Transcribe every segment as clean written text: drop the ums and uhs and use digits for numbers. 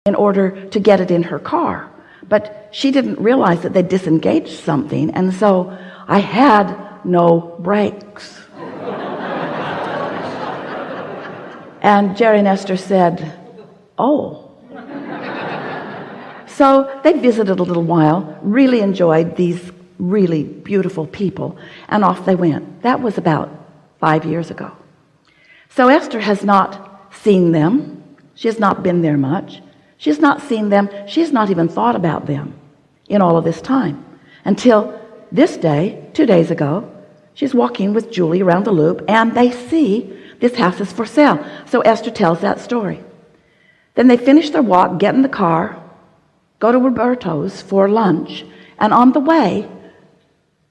in order to get it in her car. But she didn't realize that they disengaged something, and so I had no brakes. And Jerry and Esther said, "Oh." So they visited a little while, really enjoyed these really beautiful people, and off they went. That was about 5 years ago. So Esther has not seen them. She has not been there much. She has not seen them. She has not even thought about them in all of this time until this day, 2 days ago. She's walking with Julie around the loop, and they see this house is for sale. So Esther tells that story. Then they finish their walk, get in the car, go to Roberto's for lunch, and on the way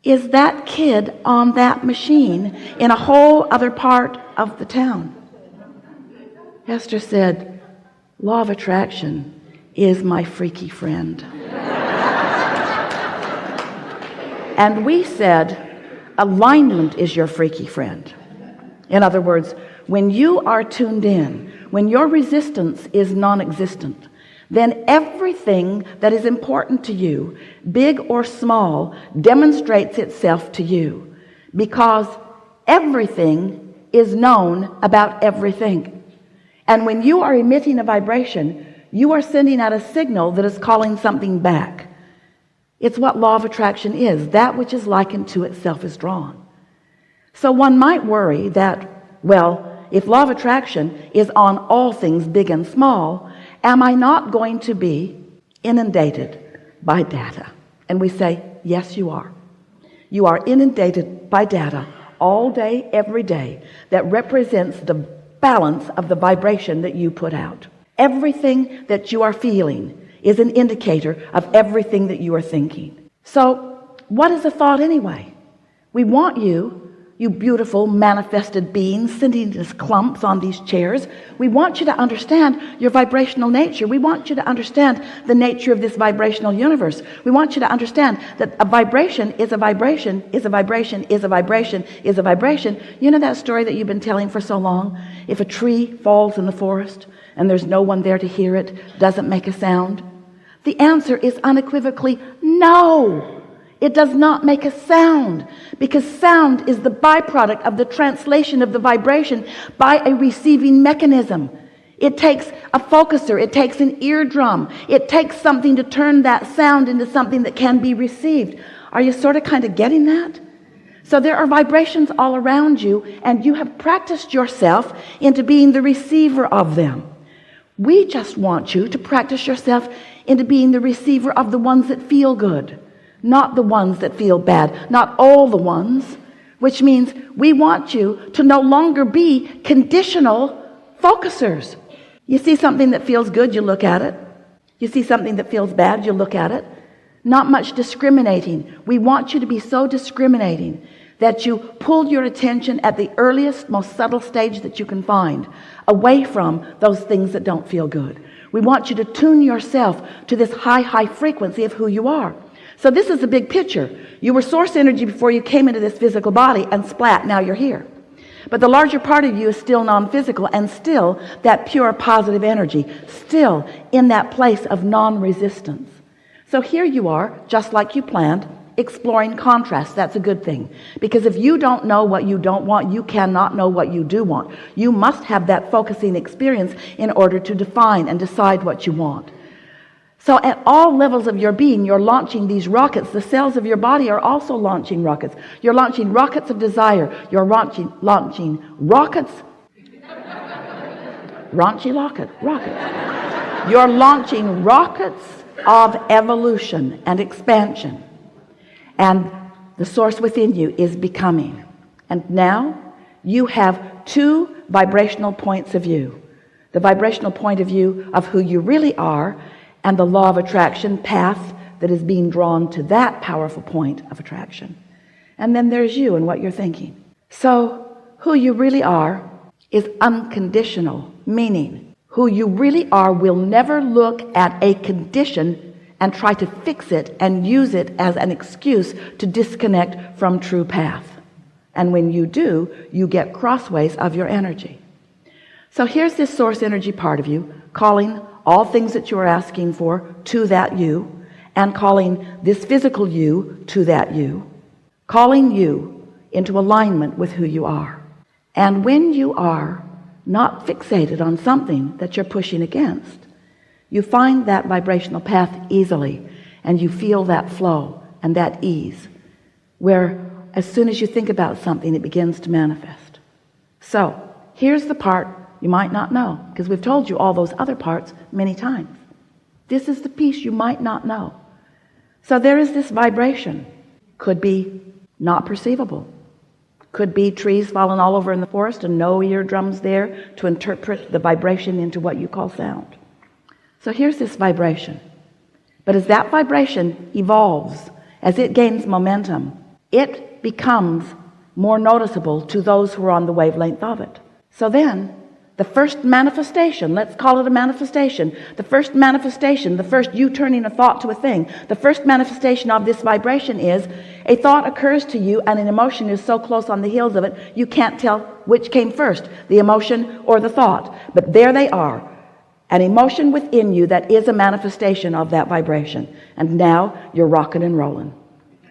is that kid on that machine in a whole other part of the town. Esther said, "Law of attraction is my freaky friend." And we said, alignment is your freaky friend. In other words, when you are tuned in, when your resistance is non-existent, then everything that is important to you, big or small, demonstrates itself to you, because everything is known about everything. And when you are emitting a vibration, you are sending out a signal that is calling something back. It's what law of attraction is. That which is likened to itself is drawn. So one might worry that, well, if law of attraction is on all things big and small, am I not going to be inundated by data? And we say, yes, you are. You are inundated by data all day, every day, that represents the balance of the vibration that you put out. Everything that you are feeling is an indicator of everything that you are thinking. So what is a thought anyway? We want you beautiful manifested beings sitting as clumps on these chairs. We want you to understand your vibrational nature. We want you to understand the nature of this vibrational universe. We want you to understand that a vibration is a vibration, is a vibration, is a vibration, is a vibration. You know that story that you've been telling for so long? If a tree falls in the forest and there's no one there to hear it, doesn't make a sound? The answer is unequivocally no. It does not make a sound, because sound is the byproduct of the translation of the vibration by a receiving mechanism. It takes a focuser, it takes an eardrum, it takes something to turn that sound into something that can be received. Are you sort of kind of getting that? So there are vibrations all around you, and you have practiced yourself into being the receiver of them. We just want you to practice yourself into being the receiver of the ones that feel good, not the ones that feel bad, not all the ones, which means we want you to no longer be conditional focusers. You see something that feels good, you look at it. You see something that feels bad, you look at it. Not much discriminating. We want you to be so discriminating that you pull your attention at the earliest, most subtle stage that you can find, away from those things that don't feel good. We want you to tune yourself to this high frequency of who you are. So this is the big picture. You were source energy before you came into this physical body, and splat, now you're here. But the larger part of you is still non-physical, and still that pure positive energy, still in that place of non-resistance. So here you are, just like you planned, exploring contrast. That's a good thing, because if you don't know what you don't want, you cannot know what you do want. You must have that focusing experience in order to define and decide what you want. So at all levels of your being, you're launching these rockets. The cells of your body are also launching rockets. You're launching rockets of desire. You're launching rockets. Rockets. You're launching rockets of evolution and expansion. And the source within you is becoming. And now you have two vibrational points of view. The vibrational point of view of who you really are, and the law of attraction path that is being drawn to that powerful point of attraction. And then there's you and what you're thinking. So who you really are is unconditional, meaning who you really are will never look at a condition and try to fix it and use it as an excuse to disconnect from true path. And when you do, you get crossways of your energy. So here's this source energy part of you calling all things that you are asking for to that you, and calling this physical you to that you, calling you into alignment with who you are. And when you are not fixated on something that you're pushing against, you find that vibrational path easily, and you feel that flow and that ease, where as soon as you think about something, it begins to manifest. So here's the part you might not know, because we've told you all those other parts many times. This is the piece you might not know. So there is this vibration. Could be not perceivable. Could be trees falling all over in the forest and no eardrums there to interpret the vibration into what you call sound. So here's this vibration. But as that vibration evolves, as it gains momentum, it becomes more noticeable to those who are on the wavelength of it. So then, the first manifestation, let's call it a manifestation, the first manifestation, the first you turning a thought to a thing, the first manifestation of this vibration is a thought occurs to you and an emotion is so close on the heels of it, you can't tell which came first, the emotion or the thought. But there they are, an emotion within you that is a manifestation of that vibration. And now you're rocking and rolling.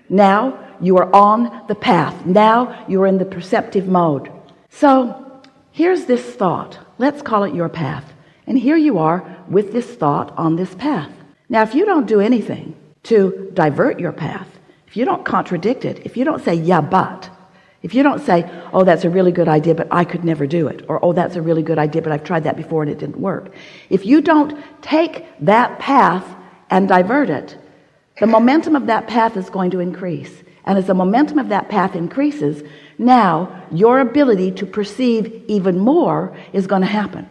Now you are on the path. Now you are in the perceptive mode. So here's this thought. Let's call it your path. And here you are with this thought on this path. Now, if you don't do anything to divert your path, if you don't contradict it, if you don't say, yeah, but, if you don't say, oh, that's a really good idea, but I could never do it, or oh, that's a really good idea, but I've tried that before and it didn't work. If you don't take that path and divert it, the momentum of that path is going to increase. And as the momentum of that path increases, now your ability to perceive even more is going to happen.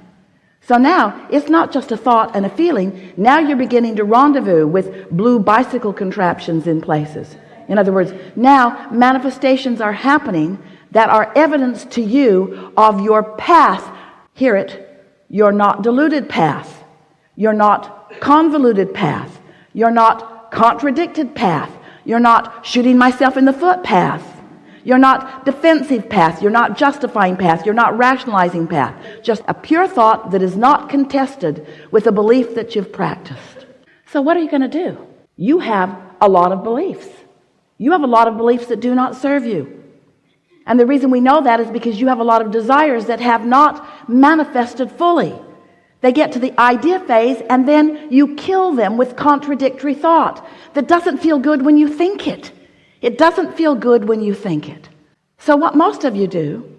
So now it's not just a thought and a feeling. Now you're beginning to rendezvous with blue bicycle contraptions in places. In other words, now manifestations are happening that are evidence to you of your path. Hear it, your not diluted path, your not convoluted path, your not contradicted path, you're not shooting myself in the foot path, you're not defensive path, you're not justifying path, you're not rationalizing path. Just a pure thought that is not contested with a belief that you've practiced. So what are you going to do? You have a lot of beliefs. You have a lot of beliefs that do not serve you. And the reason we know that is because you have a lot of desires that have not manifested fully. They get to the idea phase and then you kill them with contradictory thought that doesn't feel good when you think it. It doesn't feel good when you think it. So what most of you do,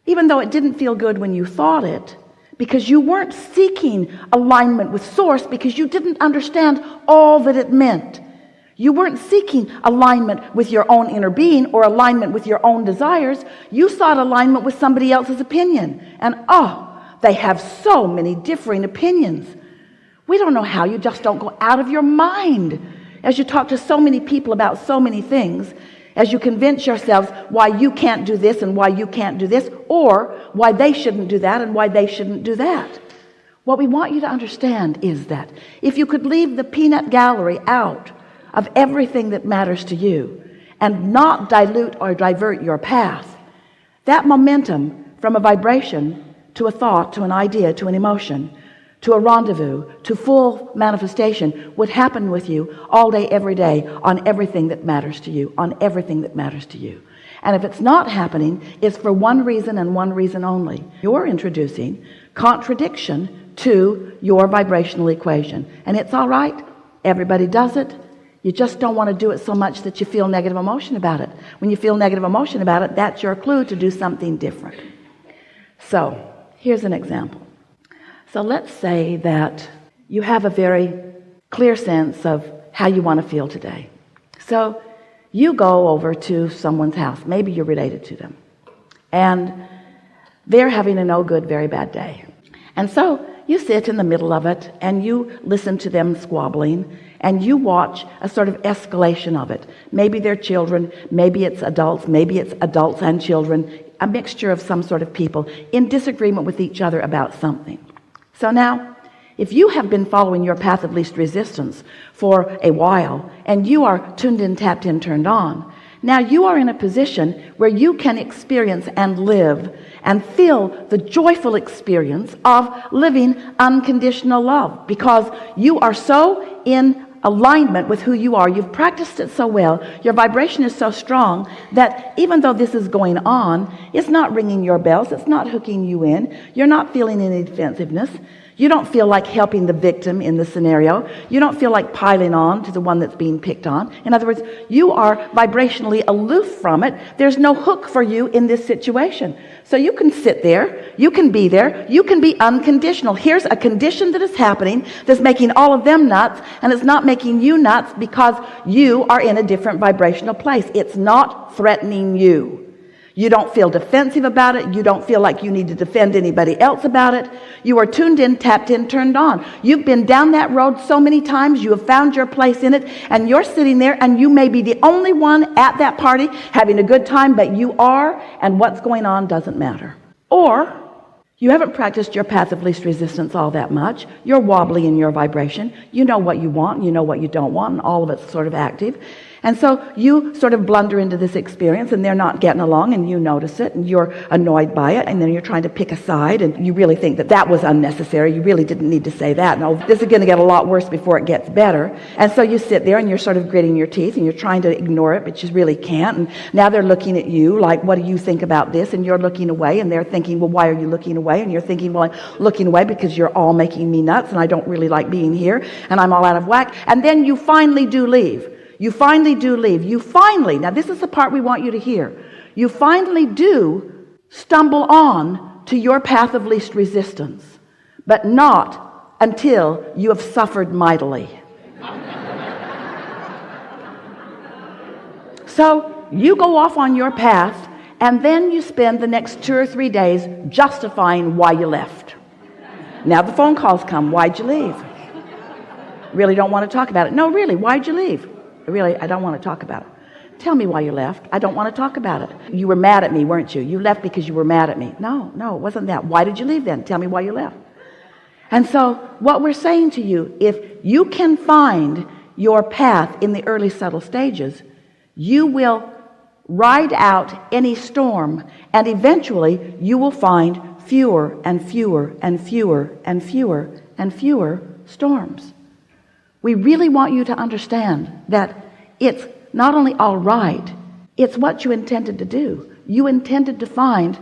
even though it didn't feel good when you thought it, because you weren't seeking alignment with source, because you didn't understand all that it meant. You weren't seeking alignment with your own inner being or alignment with your own desires. You sought alignment with somebody else's opinion. And they have so many differing opinions. We don't know how. You just don't go out of your mind as you talk to so many people about so many things, as you convince yourselves why you can't do this and why you can't do this, or why they shouldn't do that and why they shouldn't do that. What we want you to understand is that if you could leave the peanut gallery out of everything that matters to you and not dilute or divert your path, that momentum from a vibration to a thought, to an idea, to an emotion, to a rendezvous, to full manifestation would happen with you all day, every day, on everything that matters to you, on everything that matters to you. And if it's not happening, it's for one reason and one reason only. You're introducing contradiction to your vibrational equation. And it's all right. Everybody does it. You just don't want to do it so much that you feel negative emotion about it. When you feel negative emotion about it, that's your clue to do something different. So here's an example. So let's say that you have a very clear sense of how you want to feel today. So you go over to someone's house. Maybe you're related to them. And they're having a no good, very bad day. And so you sit in the middle of it and you listen to them squabbling and you watch a sort of escalation of it. Maybe they're children, maybe it's adults and children, a mixture of some sort of people in disagreement with each other about something. So now, if you have been following your path of least resistance for a while, and you are tuned in, tapped in, turned on, Now you are in a position where you can experience and live and feel the joyful experience of living unconditional love, because you are so in alignment with who you are. You've practiced it so well. Your vibration is so strong that even though this is going on, it's not ringing your bells. It's not hooking you in. You're not feeling any defensiveness. You don't feel like helping the victim in the scenario. You don't feel like piling on to the one that's being picked on. In other words, you are vibrationally aloof from it. There's no hook for you in this situation. So you can sit there, you can be there, you can be unconditional. Here's a condition that is happening that's making all of them nuts, and it's not making you nuts because you are in a different vibrational place. It's not threatening you. You don't feel defensive about it. You don't feel like you need to defend anybody else about it. You are tuned in, tapped in, turned on. You've been down that road so many times. You have found your place in it, and you're sitting there, and you may be the only one at that party having a good time, but you are, and what's going on doesn't matter. Or you haven't practiced your path of least resistance all that much. You're wobbly in your vibration. You know what you want, you know what you don't want, and all of it's sort of active. And so you sort of blunder into this experience, and they're not getting along, and you notice it, and you're annoyed by it, and then you're trying to pick a side, and you really think that that was unnecessary. You really didn't need to say that. No, this is going to get a lot worse before it gets better. And so you sit there, and you're sort of gritting your teeth, and you're trying to ignore it, but you really can't. And now they're looking at you like, what do you think about this? And you're looking away, and they're thinking, well, why are you looking away? And you're thinking, well, I'm looking away because you're all making me nuts, and I don't really like being here, and I'm all out of whack. And then you finally do leave. You finally do leave. You finally, now this is the part we want you to hear. You finally do stumble on to your path of least resistance, but not until you have suffered mightily. So you go off on your path, and then you spend the next 2 or 3 days justifying why you left. Now the phone calls come. Why'd you leave? Really don't want to talk about it. No, really, why'd you leave? Really, I don't want to talk about it. Tell me why you left. I don't want to talk about it. You were mad at me, weren't you? You left because you were mad at me. No, it wasn't that. Why did you leave then? Tell me why you left. And so what we're saying to you, if you can find your path in the early subtle stages, you will ride out any storm, and eventually you will find fewer and fewer and fewer and fewer and fewer storms. We really want you to understand that it's not only all right, it's what you intended to do. You intended to find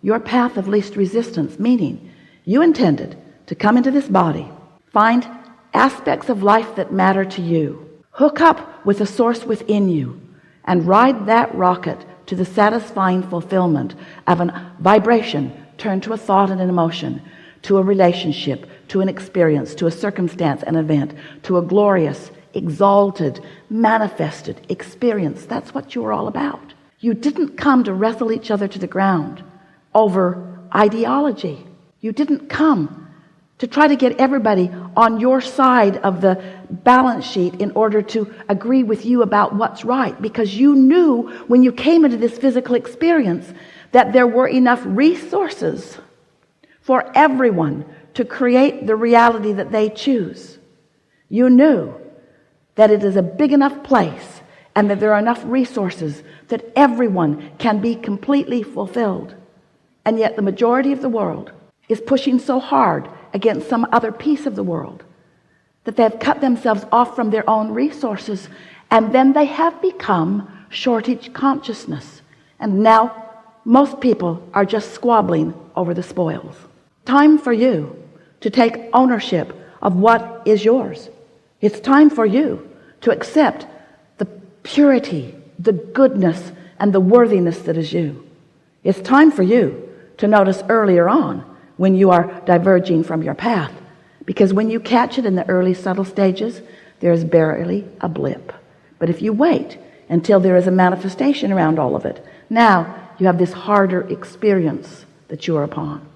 your path of least resistance, meaning you intended to come into this body, find aspects of life that matter to you, hook up with the source within you, and ride that rocket to the satisfying fulfillment of a vibration turned to a thought and an emotion, to a relationship, to an experience, to a circumstance, an event, to a glorious, exalted, manifested experience. That's what you were all about. You didn't come to wrestle each other to the ground over ideology. You didn't come to try to get everybody on your side of the balance sheet in order to agree with you about what's right, because you knew when you came into this physical experience that there were enough resources for everyone to create the reality that they choose. You knew that it is a big enough place and that there are enough resources that everyone can be completely fulfilled. And yet the majority of the world is pushing so hard against some other piece of the world that they have cut themselves off from their own resources, and then they have become shortage consciousness. And now most people are just squabbling over the spoils. Time for you to take ownership of what is yours. It's time for you to accept the purity, the goodness, and the worthiness that is you. It's time for you to notice earlier on when you are diverging from your path, because when you catch it in the early subtle stages, there is barely a blip. But if you wait until there is a manifestation around all of it, now you have this harder experience that you are upon.